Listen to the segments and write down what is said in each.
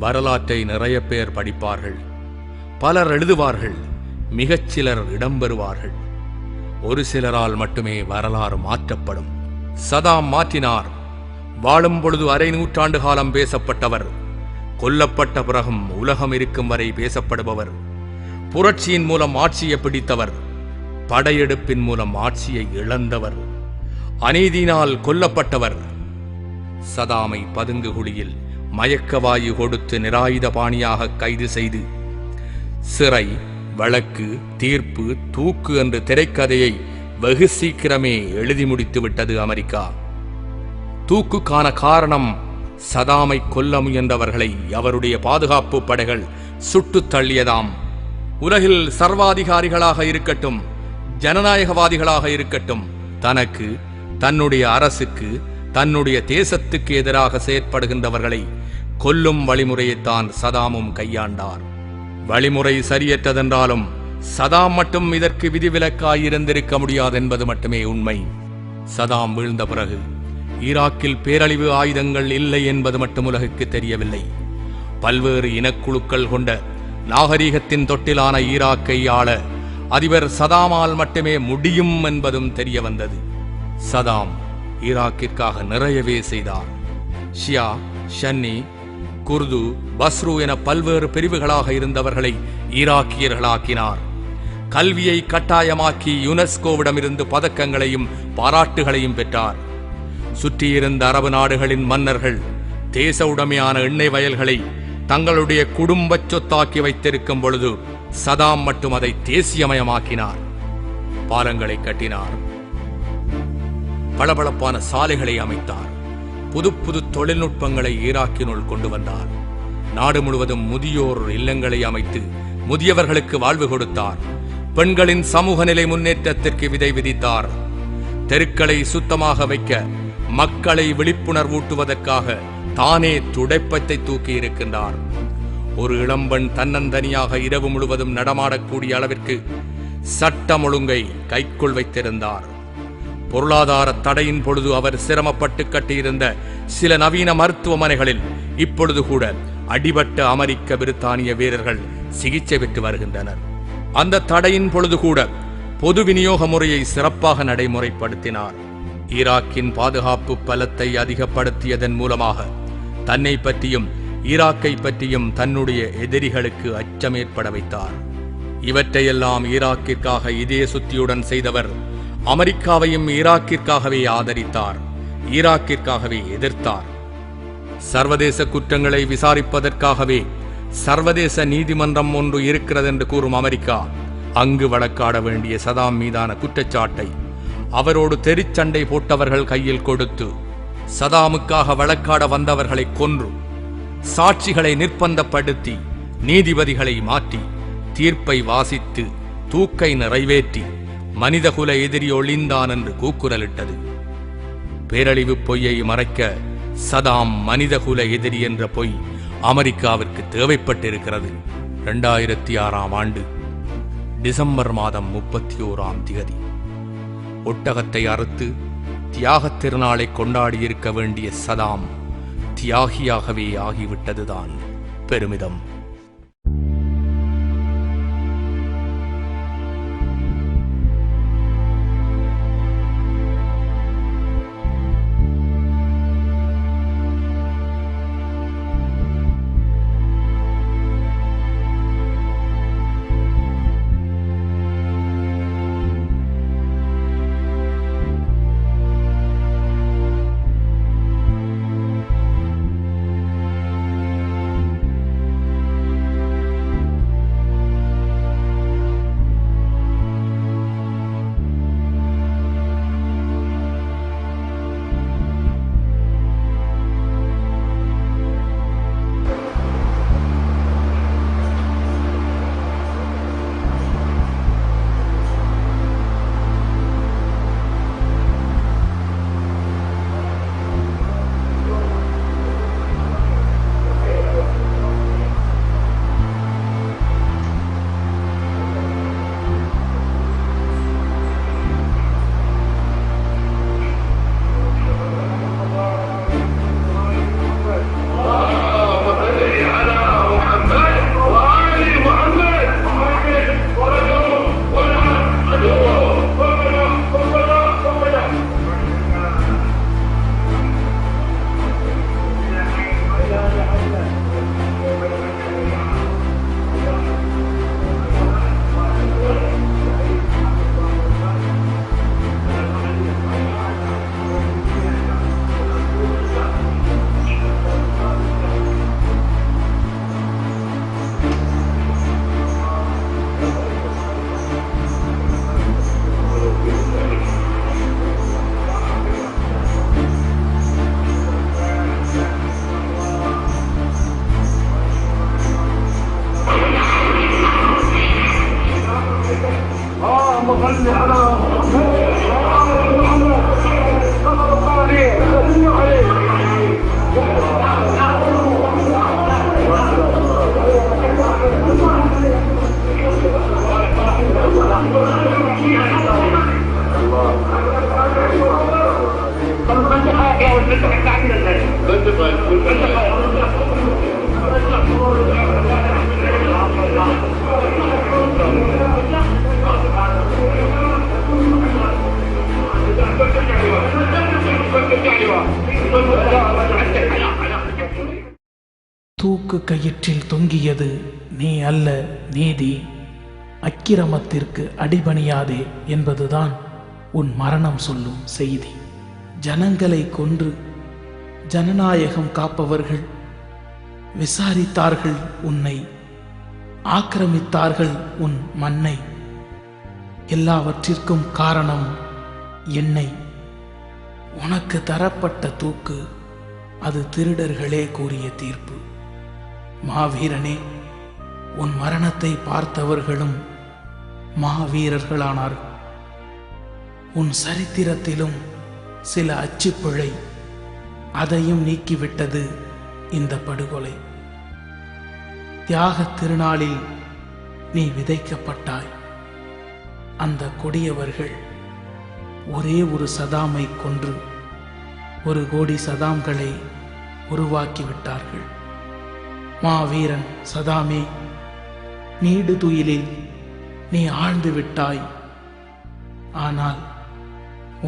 வரலாற்றை நிறைய பேர் படிப்பார்கள், பலர் எழுதுவார்கள், மிகச்சிலர் இடம்பெறுவார்கள். ஒரு சிலரால் மட்டுமே வரலாறு மாற்றப்படும். சதாம் மாற்றினார். வாழும் பொழுது அரை நூற்றாண்டு காலம் பேசப்பட்டவர், கொல்லப்பட்ட பிறகும் உலகம் இருக்கும் வரை பேசப்படுபவர், புரட்சியின் மூலம் ஆட்சியை பிடித்தவர், படையெடுப்பின் மூலம் ஆட்சியை இழந்தவர், அநீதியினால் கொல்லப்பட்டவர். சதாமை பதுங்கு குழியில் மயக்கவாயு கொடுத்து நிராயுதபாணியாக கைது செய்து சிறை, வழக்கு, தீர்ப்பு, தூக்கு என்று திரைக்கதையை வெகு சீக்கிரமே எழுதி முடித்து விட்டது அமெரிக்கா. தூக்குக்கான காரணம் சதாமை கொல்ல முயன்றவர்களை அவருடைய பாதுகாப்பு படைகள் சுட்டுத் தள்ளியதாம். உலகில் சர்வாதிகாரிகளாக இருக்கட்டும், ஜனநாயகவாதிகளாக இருக்கட்டும், தனக்கு, தன்னுடைய அரசுக்கு, தன்னுடைய தேசத்துக்கு எதிராக செயற்படுகின்றவர்களை கொல்லும் வழிமுறையைத்தான் சதாமும் கையாண்டார். வழிமுறை சரியற்றதென்றாலும் சதாம் மட்டும் இதற்கு விதிவிலக்காயிருந்திருக்க முடியாதென்பது மட்டுமே உண்மை. சதாம் வீழ்ந்த பிறகு ஈராக்கில் பேரழிவு ஆயுதங்கள் இல்லை என்பது மட்டும் உலகுக்கு தெரியவில்லை. பல்வேறு இனக்குழுக்கள் கொண்ட நாகரீகத்தின் தொட்டிலான ஈராக்கை ஆள அதிபர் சதாமால் மட்டுமே முடியும் என்பதும் தெரிய வந்தது. சதாம் ஈராக்கிற்காக நிறையவே செய்தார். ஷியா, ஷன்னி, குர்து, பஸ்ரு என பல்வேறு பிரிவுகளாக இருந்தவர்களை ஈராக்கியர்களாக்கினார். கல்வியை கட்டாயமாக்கி யுனெஸ்கோவிடமிருந்து பதக்கங்களையும் பாராட்டுகளையும் பெற்றார். சுற்றியிருந்த அரபு நாடுகளின் மன்னர்கள் தேச உடைமையான எண்ணெய் வயல்களை தங்களுடைய குடும்ப சொத்தாக்கி வைத்திருக்கும் பொழுது சதாம் மட்டும் அதை தேசியமயமாக்கினார். பாலங்களை கட்டினார், பளபளப்பான சாலைகளை அமைத்தார், புது புது தொழில்நுட்பங்களை ஈராக்கினுள் கொண்டு வந்தார். நாடு முழுவதும் முதியோர் இல்லங்களை அமைத்து முதியவர்களுக்கு வாழ்வு கொடுத்தார். பெண்களின் சமூக நிலை முன்னேற்றத்திற்கு விதை விதித்தார். தெருக்களை சுத்தமாக வைக்க, மக்களை விழிப்புணர்வூட்டுவதற்காக தானே துடைப்பத்தை தூக்கி இருக்கின்றார். ஒரு இளம்பெண் தன்னந்தனியாக இரவு முழுவதும் நடமாடக்கூடிய அளவிற்கு சட்டம் ஒழுங்கை கைக்குள் வைத்திருந்தார். பொருளாதார தடையின் பொழுது அவர் சிரமப்பட்டு கட்டியிருந்த சில நவீன மருத்துவமனைகளில் இப்பொழுது கூட அடிபட்ட அமெரிக்க பிரித்தானிய வீரர்கள் சிகிச்சை பெற்று வருகின்றனர். அந்த தடையின் பொழுது கூட பொது விநியோக முறையை சிறப்பாக நடைமுறைப்படுத்தினார். ஈராக்கின் பாதுகாப்பு பலத்தை அதிகப்படுத்தியதன் மூலமாக தன்னை பற்றியும் ஈராக்கை பற்றியும் தன்னுடைய எதிரிகளுக்கு அச்சம் ஏற்பட வைத்தார். இவற்றையெல்லாம் ஈராக்கிற்காக இதே சுத்தியுடன் செய்தவர் அமெரிக்காவையும் ஈராக்கிற்காகவே ஆதரித்தார், ஈராக்கிற்காகவே எதிர்த்தார். சர்வதேச குற்றங்களை விசாரிப்பதற்காகவே சர்வதேச நீதிமன்றம் ஒன்று இருக்கிறது என்று கூறும் அமெரிக்கா அங்கு வழக்காட வேண்டிய சதாம் மீதான குற்றச்சாட்டை அவரோடு தெரிச்சண்டை போட்டவர்கள் கையில் கொடுத்து சதாமுக்காக வழக்காட வந்தவர்களை கொன்று, சாட்சிகளை நிர்பந்தப்படுத்தி, நீதிபதிகளை மாற்றி, தீர்ப்பை வாசித்து, தூக்கை நிறைவேற்றி மனிதகுல எதிரி ஒளிந்தான் என்று கூக்குரலிட்டது. பேரழிவு பொய்யை மறைக்க சதாம் மனிதகுல எதிரி என்ற பொய் அமெரிக்காவிற்கு தேவைப்பட்டிருக்கிறது. 2006ஆம் ஆண்டு டிசம்பர் மாதம் 31ஆம் திகதி ஒட்டகத்தை அறுத்து தியாகத் திருநாளை கொண்டாடியிருக்க வேண்டிய சதாம் தியாகியாகவே ஆகிவிட்டதுதான் பெருமிதம். தூக்கு கயிற்றில் தொங்கியது நீ அல்ல நீதி. அக்கிரமத்திற்கு அடிபணியாதே என்பதுதான் உன் மரணம் சொல்லும் செய்தி. ஜனங்களை கொன்று ஜனநாயகம் காப்பவர்கள் விசாரித்தார்கள் உன்னை, ஆக்கிரமித்தார்கள் உன் மண்ணை. எல்லாவற்றிற்கும் காரணம் என்னை. உனக்கு தரப்பட்ட தூக்கு அது திருடர்களே கூறிய தீர்ப்பு. மாவீரனே, உன் மரணத்தை பார்த்தவர்களும் மாவீரர்களானார்கள். உன் சரித்திரத்திலும் சில அச்சுப்பிழை, அதையும் நீக்கிவிட்டது இந்த படுகொலை. தியாகத் திருநாளில் நீ விதைக்கப்பட்டாய். அந்த கொடியவர்கள் ஒரே ஒரு சதாமை கொன்று 1 கோடி சதாம்களை உருவாக்கிவிட்டார்கள். மாவீரன் சதாமே, நீடு துயிலில் நீ ஆழ்ந்து விட்டாய். ஆனால்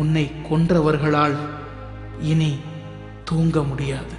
உன்னை கொன்றவர்களால் இனி தூங்க முடியாது.